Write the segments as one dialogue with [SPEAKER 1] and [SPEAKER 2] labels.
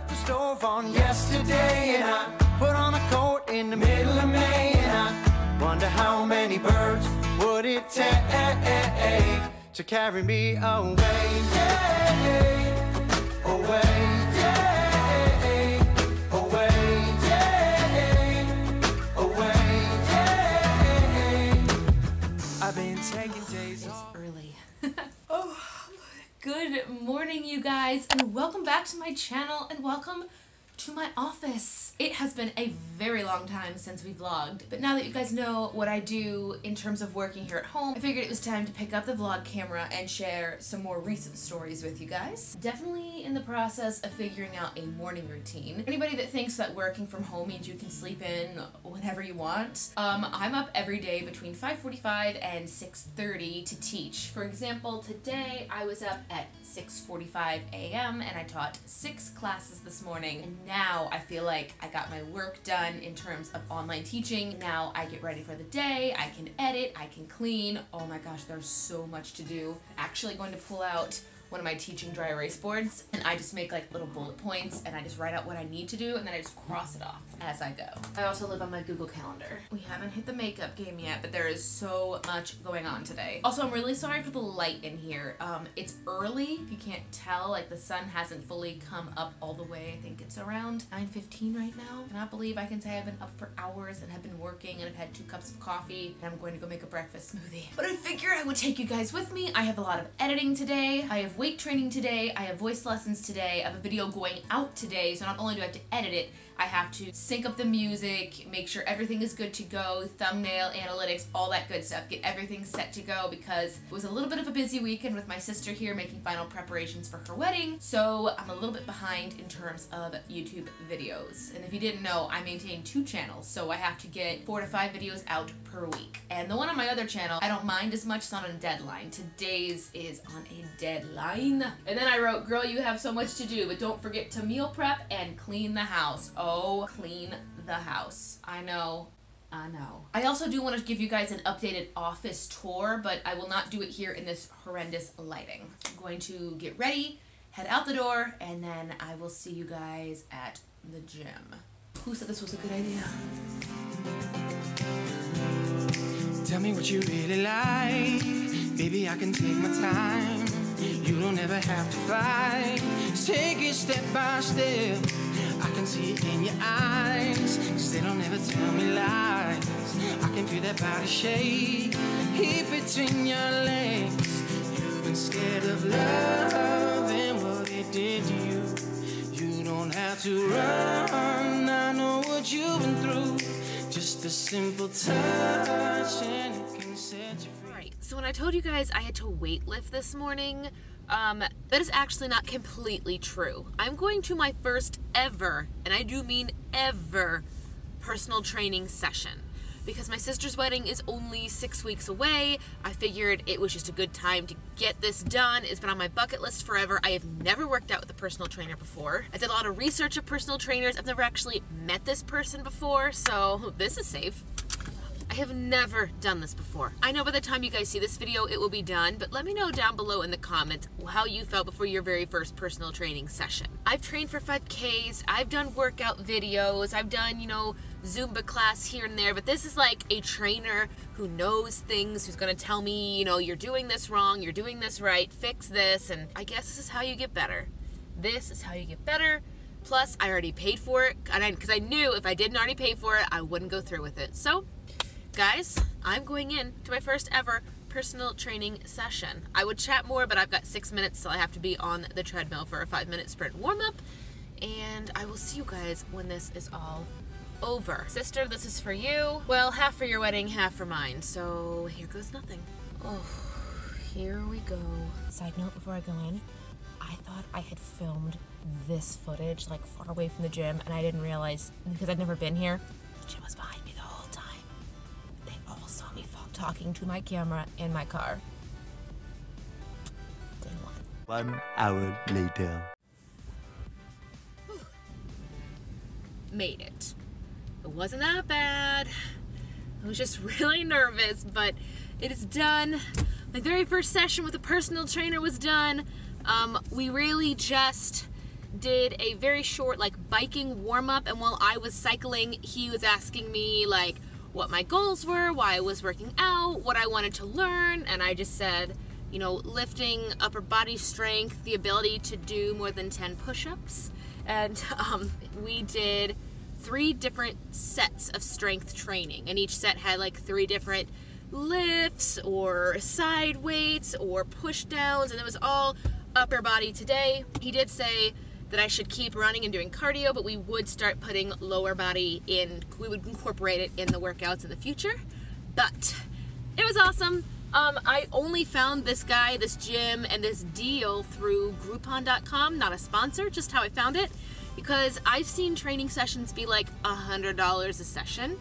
[SPEAKER 1] left the stove on yesterday, and I put on a coat in the middle of May, and I wonder how many birds would it take to carry me away, yeah, away, yeah, away, yeah, away, yeah. I've been taking days off.
[SPEAKER 2] It's early. Oh, good morning, you guys, and welcome back to my channel, and welcome to my office. It has been a very long time since we vlogged, but now that you guys know what I do in terms of working here at home, I figured it was time to pick up the vlog camera and share some more recent stories with you guys. Definitely in the process of figuring out a morning routine. Anybody that thinks that working from home means you can sleep in whenever you want, I'm up every day between 5:45 and 6:30 to teach. For example, today I was up at 6:45 a.m. and I taught 6 classes this morning, and now I feel like I got my work done in terms of online teaching. Now I get ready for the day, I can edit, I can clean. Oh my gosh, there's so much to do. I'm actually going to pull out one of my teaching dry erase boards, and I just make like little bullet points, and I just write out what I need to do, and then I just cross it off as I go. I also live on my Google Calendar. We haven't hit the makeup game yet, but there is so much going on today. Also, I'm really sorry for the light in here. It's early, if you can't tell, like the sun hasn't fully come up all the way. I think it's around 9:15 right now. I cannot believe I can say I've been up for hours and have been working, and I've had 2 cups of coffee, and I'm going to go make a breakfast smoothie. But I figure I would take you guys with me. I have a lot of editing today. I have weight training today, I have voice lessons today, I have a video going out today, so not only do I have to edit it, I have to sync up the music, make sure everything is good to go, thumbnail, analytics, all that good stuff, get everything set to go, because it was a little bit of a busy weekend with my sister here making final preparations for her wedding, so I'm a little bit behind in terms of YouTube videos. And if you didn't know, I maintain 2 channels, so I have to get 4 to 5 videos out per week. And the one on my other channel, I don't mind as much, it's not on a deadline. Today's is on a deadline. And then I wrote, girl, you have so much to do, but don't forget to meal prep and clean the house. Oh, clean the house. I know. I know. I also do want to give you guys an updated office tour, but I will not do it here in this horrendous lighting. I'm going to get ready, head out the door, and then I will see you guys at the gym. Who said this was a good idea?
[SPEAKER 1] Tell me what you really like. Baby, I can take my time. You don't ever have to fight. Take it step by step. I can see it in your eyes, 'cause they don't ever tell me lies. I can feel that body shake, heat between your legs. You've been scared of love and what it did to you. You don't have to run, I know what you've been through. Just a simple touch and it can set you free.
[SPEAKER 2] Alright, so when I told you guys I had to weight lift this morning, that is actually not completely true. I'm going to my first ever, and I do mean ever, personal training session. Because my sister's wedding is only 6 weeks away, I figured it was just a good time to get this done. It's been on my bucket list forever. I have never worked out with a personal trainer before. I did a lot of research of personal trainers. I've never actually met this person before, so this is safe. I have never done this before. I know by the time you guys see this video, it will be done, but let me know down below in the comments how you felt before your very first personal training session. I've trained for 5Ks, I've done workout videos, I've done, you know, Zumba class here and there, but this is like a trainer who knows things, who's gonna tell me, you know, you're doing this wrong, you're doing this right, fix this, and I guess this is how you get better. This is how you get better. Plus, I already paid for it, because I knew if I didn't already pay for it, I wouldn't go through with it. So, guys, I'm going in to my first ever personal training session. I would chat more, but I've got 6 minutes till I have to be on the treadmill for a 5-minute sprint warm-up, and I will see you guys when this is all over. Sister, this is for you. Well, half for your wedding, half for mine, so here goes nothing. Oh, here we go. Side note before I go in, I thought I had filmed this footage like far away from the gym, and I didn't realize, because I'd never been here, the gym was behind me the whole time. They all saw me talking to my camera in my car. Day 1.
[SPEAKER 1] 1 hour later.
[SPEAKER 2] Whew. Made it. It wasn't that bad. I was just really nervous, but it is done. My very first session with a personal trainer was done. We really just did a very short like biking warm-up, and while I was cycling, he was asking me like what my goals were, why I was working out, what I wanted to learn, and I just said, you know, lifting, upper body strength, the ability to do more than 10 push-ups. And we did 3 different sets of strength training, and each set had like 3 different lifts or side weights or push downs, and it was all upper body. Today he did say that I should keep running and doing cardio, but we would start putting lower body in, we would incorporate it in the workouts in the future. But it was awesome. I only found this guy, this gym, and this deal through Groupon.com, not a sponsor, just how I found it, because I've seen training sessions be like $100 a session,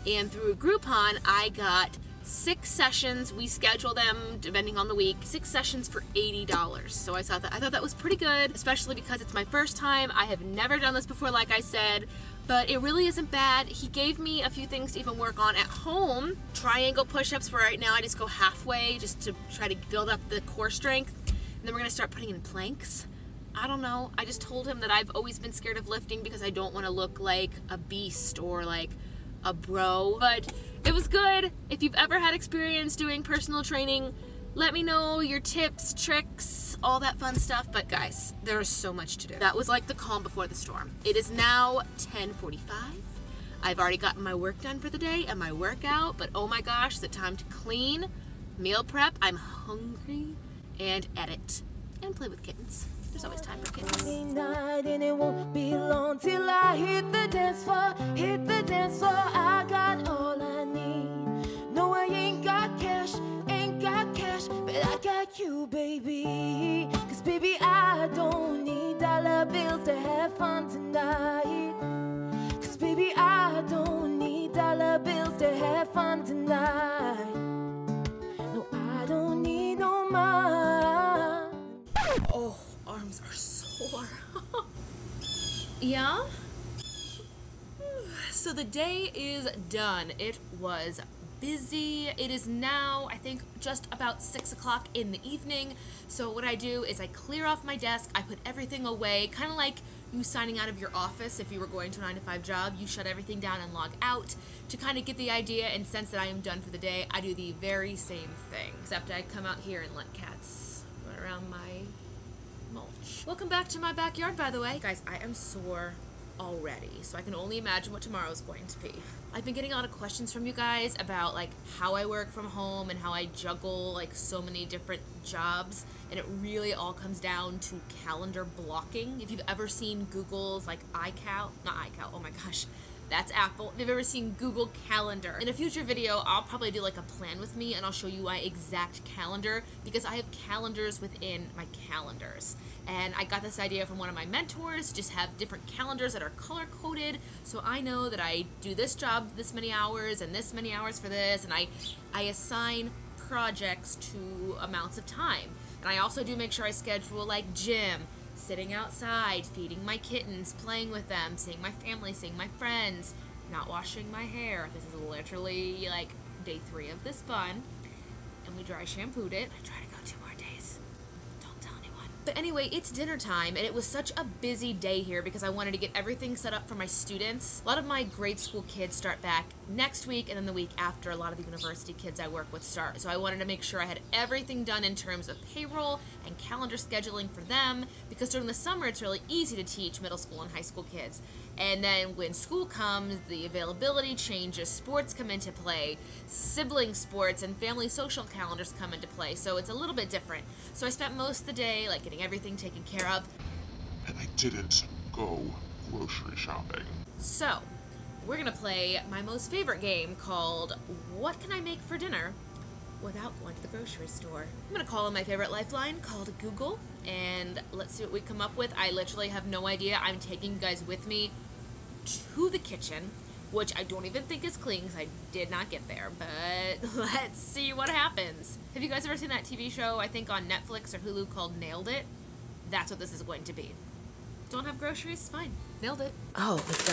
[SPEAKER 2] and through Groupon I got 6 sessions. We schedule them depending on the week, 6 sessions for $80. So I thought that was pretty good, especially because it's my first time. I have never done this before, like I said, but it really isn't bad. He gave me a few things to even work on at home. Triangle push-ups, for right now I just go halfway just to try to build up the core strength, and then we're gonna start putting in planks. I don't know, I just told him that I've always been scared of lifting because I don't want to look like a beast or like a bro, but it was good. If you've ever had experience doing personal training, let me know your tips, tricks, all that fun stuff. But guys, there is so much to do. That was like the calm before the storm. It is now 10:45. I've already gotten my work done for the day and my workout, but oh my gosh, is it time to clean, meal prep, I'm hungry, and edit, and play with kittens. There's always time for kittens.
[SPEAKER 3] Night and it won't be long till I hit the dance floor, I got all I need. No, I ain't got cash, but I got you, baby. Cause baby, I don't need dollar bills to have fun tonight. Cause baby, I don't need dollar bills to have fun tonight. No, I don't need no money.
[SPEAKER 2] Oh, arms are sore. Yeah? So the day is done. It was busy. It is now, I think, just about 6 o'clock in the evening. So what I do is I clear off my desk, I put everything away, kind of like you signing out of your office if you were going to a 9-to-5 job. You shut everything down and log out to kind of get the idea and sense that I am done for the day. I do the very same thing, except I come out here and let cats run around my mulch. Welcome back to my backyard, by the way. Guys, I am sore already, so I can only imagine what tomorrow is going to be. I've been getting a lot of questions from you guys about like how I work from home and how I juggle like so many different jobs, and it really all comes down to calendar blocking. If you've ever seen Google's like oh my gosh, that's Apple. If you've ever seen Google Calendar, in a future video I'll probably do like a plan with me and I'll show you my exact calendar, because I have calendars within my calendars. And I got this idea from one of my mentors, just have different calendars that are color coded, so I know that I do this job this many hours and this many hours for this, and I assign projects to amounts of time. And I also do make sure I schedule like gym, sitting outside, feeding my kittens, playing with them, seeing my family, seeing my friends, not washing my hair. This is literally like day 3 of this bun, and we dry shampooed it. I try to go 2 more days. Don't tell anyone. But anyway, it's dinner time, and it was such a busy day here because I wanted to get everything set up for my students. A lot of my grade school kids start back next week, and then the week after a lot of the university kids I work with start. So I wanted to make sure I had everything done in terms of payroll and calendar scheduling for them, because during the summer it's really easy to teach middle school and high school kids. And then when school comes, the availability changes, sports come into play, sibling sports and family social calendars come into play, so it's a little bit different. So I spent most of the day like getting everything taken care of.
[SPEAKER 4] And I didn't go grocery shopping.
[SPEAKER 2] So we're gonna play my most favorite game called What Can I Make for Dinner Without Going to the Grocery Store. I'm gonna call on my favorite lifeline called Google, and let's see what we come up with. I literally have no idea. I'm taking you guys with me to the kitchen, which I don't even think is clean because I did not get there, but let's see what happens. Have you guys ever seen that TV show, I think on Netflix or Hulu, called Nailed It? That's what this is going to be. Don't have groceries? Fine. Nailed it. Oh, we've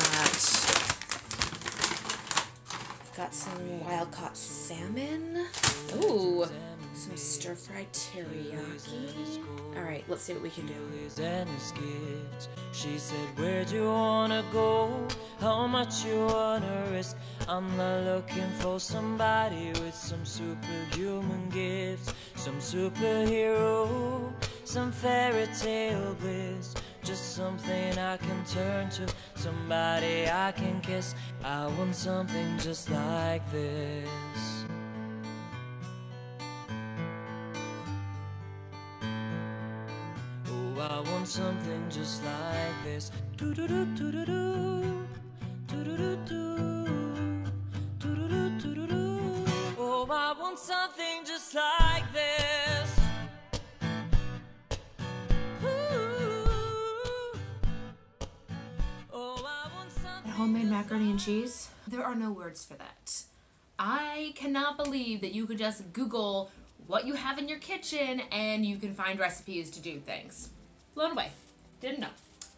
[SPEAKER 2] got some wild-caught salmon. Ooh, some stir-fried teriyaki. All right, let's see what we can do.
[SPEAKER 5] She said, where'd you wanna go? How much you wanna risk? I'm not looking for somebody with some superhuman gifts, some superhero, some fairy tale bliss. Just something I can turn to, somebody I can kiss. I want something just like this. Oh, I want something just like this. Do do do do do do. Do do do do. Do do do do do do. Oh, I want something just like this.
[SPEAKER 2] Homemade macaroni and cheese? There are no words for that. I cannot believe that you could just Google what you have in your kitchen and you can find recipes to do things. Blown away. Didn't know.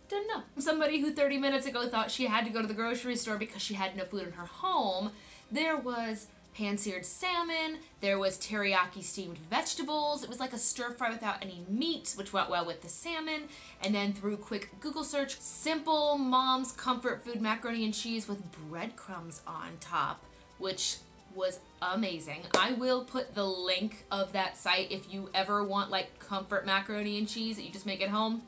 [SPEAKER 2] Didn't know. Somebody who 30 minutes ago thought she had to go to the grocery store because she had no food in her home, there was pan-seared salmon, there was teriyaki steamed vegetables, it was like a stir-fry without any meat, which went well with the salmon, and then through quick Google search, simple mom's comfort food macaroni and cheese with breadcrumbs on top, which was amazing. I will put the link of that site if you ever want like comfort macaroni and cheese that you just make at home.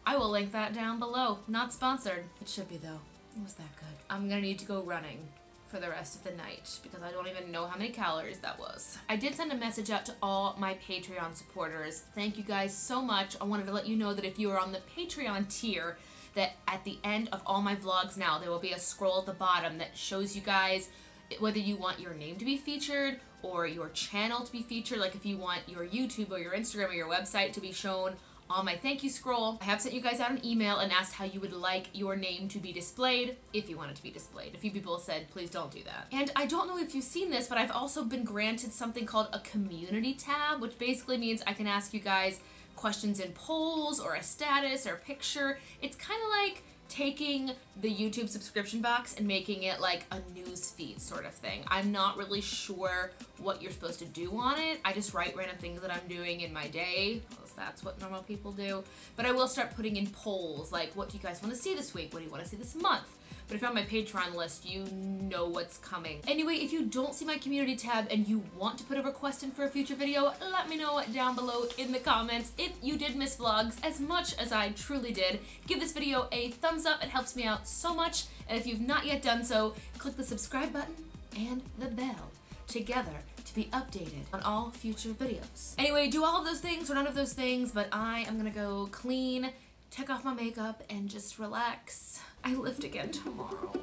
[SPEAKER 2] I will link that down below. Not sponsored. It should be though. It was that good. I'm gonna need to go running for the rest of the night because I don't even know how many calories that was. I did send a message out to all my Patreon supporters. Thank you guys so much. I wanted to let you know that if you are on the Patreon tier, that at the end of all my vlogs now, there will be a scroll at the bottom that shows you guys whether you want your name to be featured or your channel to be featured, like if you want your YouTube or your Instagram or your website to be shown on my thank you scroll. I have sent you guys out an email and asked how you would like your name to be displayed, if you want it to be displayed. A few people said, please don't do that. And I don't know if you've seen this, but I've also been granted something called a community tab, which basically means I can ask you guys questions in polls or a status or a picture. It's kind of like taking the YouTube subscription box and making it like a news feed sort of thing. I'm not really sure what you're supposed to do on it. I just write random things that I'm doing in my day. That's what normal people do. But I will start putting in polls, like what do you guys want to see this week? What do you want to see this month? But if you're on my Patreon list, you know what's coming. Anyway, if you don't see my community tab and you want to put a request in for a future video, let me know down below in the comments. If you did miss vlogs as much as I truly did, give this video a thumbs up. It helps me out so much. And if you've not yet done so, click the subscribe button and the bell together to be updated on all future videos. Anyway, do all of those things or none of those things, but I am gonna go clean, take off my makeup, and just relax. I lift again tomorrow.